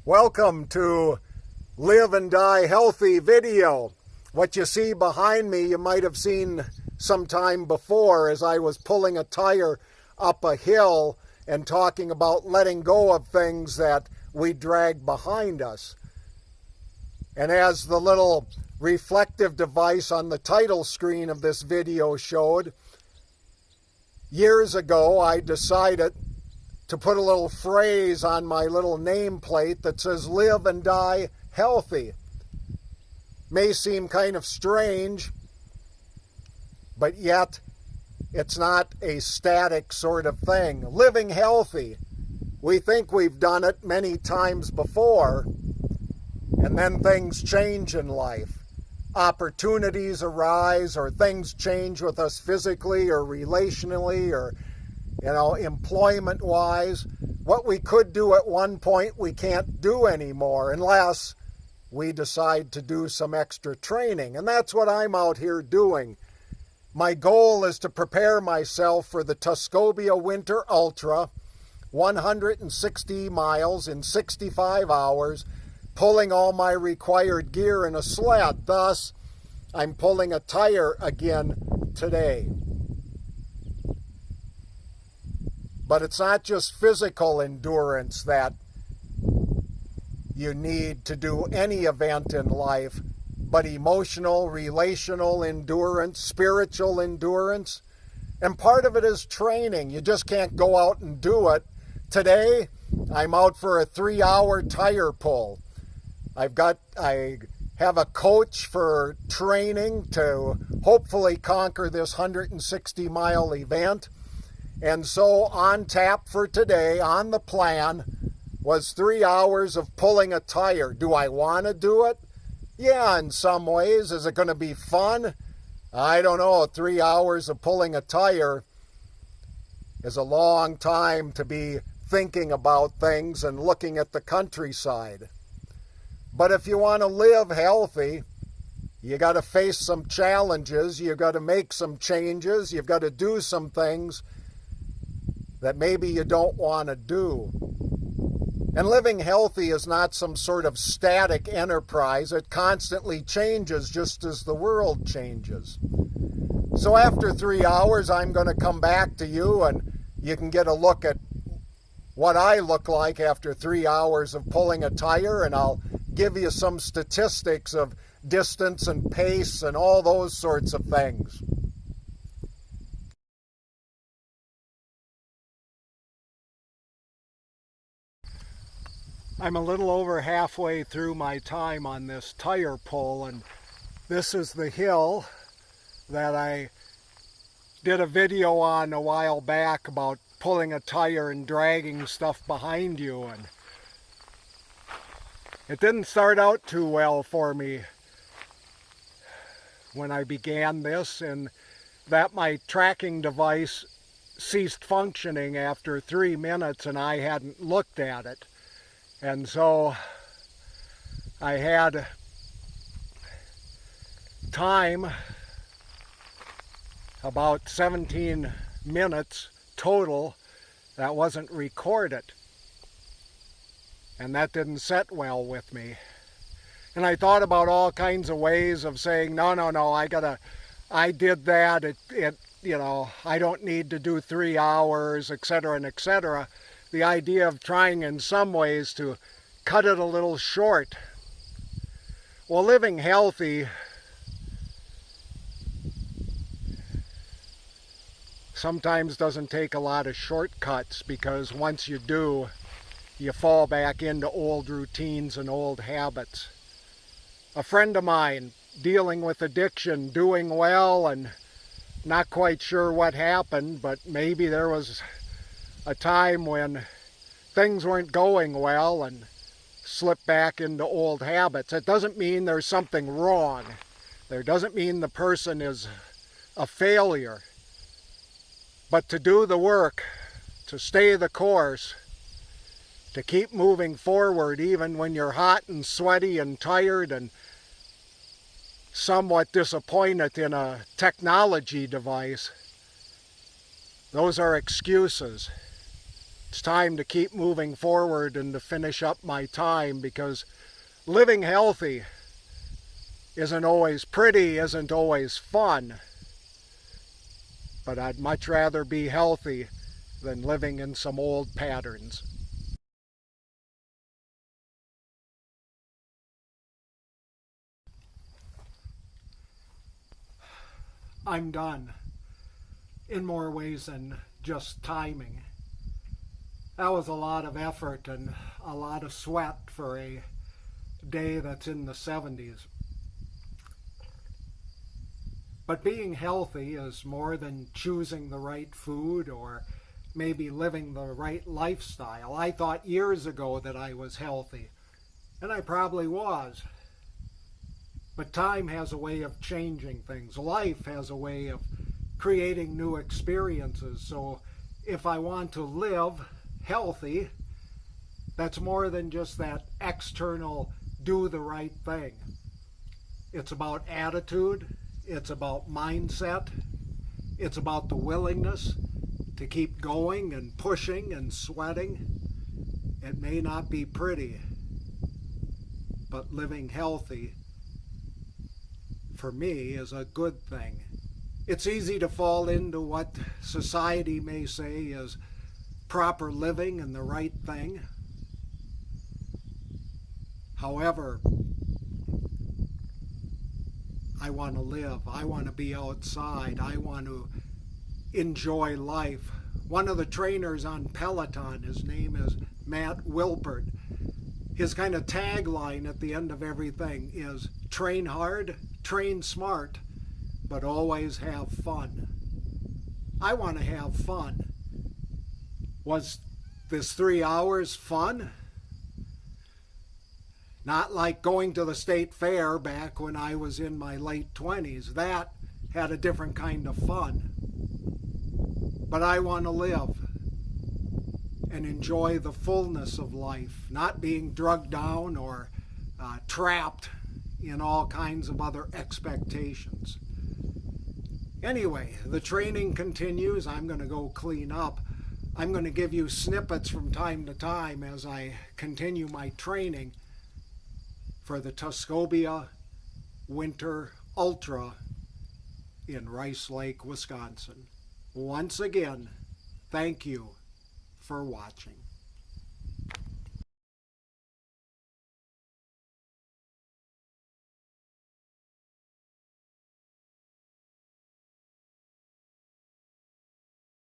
Welcome to Live and Die Healthy video. What you see behind me you might have seen sometime before as I was pulling a tire up a hill and talking about letting go of things that we drag behind us. And as the little reflective device on the title screen of this video showed, years ago I decided to put a little phrase on my little nameplate that says live and die healthy. May seem kind of strange, but yet it's not a static sort of thing. Living healthy. We think we've done it many times before, and then things change in life. Opportunities arise, or things change with us physically or relationally or employment-wise. What we could do at one point, we can't do anymore unless we decide to do some extra training. And that's what I'm out here doing. My goal is to prepare myself for the Tuscobia Winter Ultra, 160 miles in 65 hours, pulling all my required gear in a sled. Thus, I'm pulling a tire again today. But it's not just physical endurance that you need to do any event in life, but emotional, relational endurance, spiritual endurance. And part of it is training. You just can't go out and do it. Today, I'm out for a 3-hour tire pull. I have a coach for training to hopefully conquer this 160-mile event. And so on tap for today, on the plan, was 3 hours of pulling a tire. Do I want to do it? Yeah, in some ways. Is it going to be fun? I don't know. 3 hours of pulling a tire is a long time to be thinking about things and looking at the countryside. But if you want to live healthy, you got to face some challenges. You got to make some changes. You've got to do some things that maybe you don't want to do. And living healthy is not some sort of static enterprise. It constantly changes just as the world changes. So after 3 hours, I'm going to come back to you and you can get a look at what I look like after 3 hours of pulling a tire, and I'll give you some statistics of distance and pace and all those sorts of things. I'm a little over halfway through my time on this tire pull, and this is the hill that I did a video on a while back about pulling a tire and dragging stuff behind you, and it didn't start out too well for me when I began this, and that my tracking device ceased functioning after 3 minutes and I hadn't looked at it. And so I had time, about 17 minutes total, that wasn't recorded. And that didn't set well with me. And I thought about all kinds of ways of saying, no, I did that, I don't need to do 3 hours, etc., and etc. The idea of trying in some ways to cut it a little short. Well, living healthy sometimes doesn't take a lot of shortcuts, because once you do, you fall back into old routines and old habits. A friend of mine dealing with addiction, doing well, and not quite sure what happened, but maybe there was a time when things weren't going well and slipped back into old habits. It doesn't mean there's something wrong. It doesn't mean the person is a failure. But to do the work, to stay the course, to keep moving forward even when you're hot and sweaty and tired and somewhat disappointed in a technology device, those are excuses. It's time to keep moving forward and to finish up my time, because living healthy isn't always pretty, isn't always fun. But I'd much rather be healthy than living in some old patterns. I'm done, in more ways than just timing. That was a lot of effort and a lot of sweat for a day that's in the 70s. But being healthy is more than choosing the right food or maybe living the right lifestyle. I thought years ago that I was healthy, and I probably was. But time has a way of changing things. Life has a way of creating new experiences. So if I want to live healthy, that's more than just that external do the right thing. It's about attitude. It's about mindset. It's about the willingness to keep going and pushing and sweating. It may not be pretty, but living healthy for me is a good thing. It's easy to fall into what society may say is proper living and the right thing. However, I want to live. I want to be outside. I want to enjoy life. One of the trainers on Peloton, his name is Matt Wilpert. His kind of tagline at the end of everything is train hard, train smart, but always have fun. I want to have fun. Was this 3 hours fun? Not like going to the state fair back when I was in my late 20s. That had a different kind of fun. But I want to live and enjoy the fullness of life, not being drugged down or trapped in all kinds of other expectations. Anyway, the training continues. I'm going to go clean up. I'm going to give you snippets from time to time as I continue my training for the Tuscobia Winter Ultra in Rice Lake, Wisconsin. Once again, thank you for watching.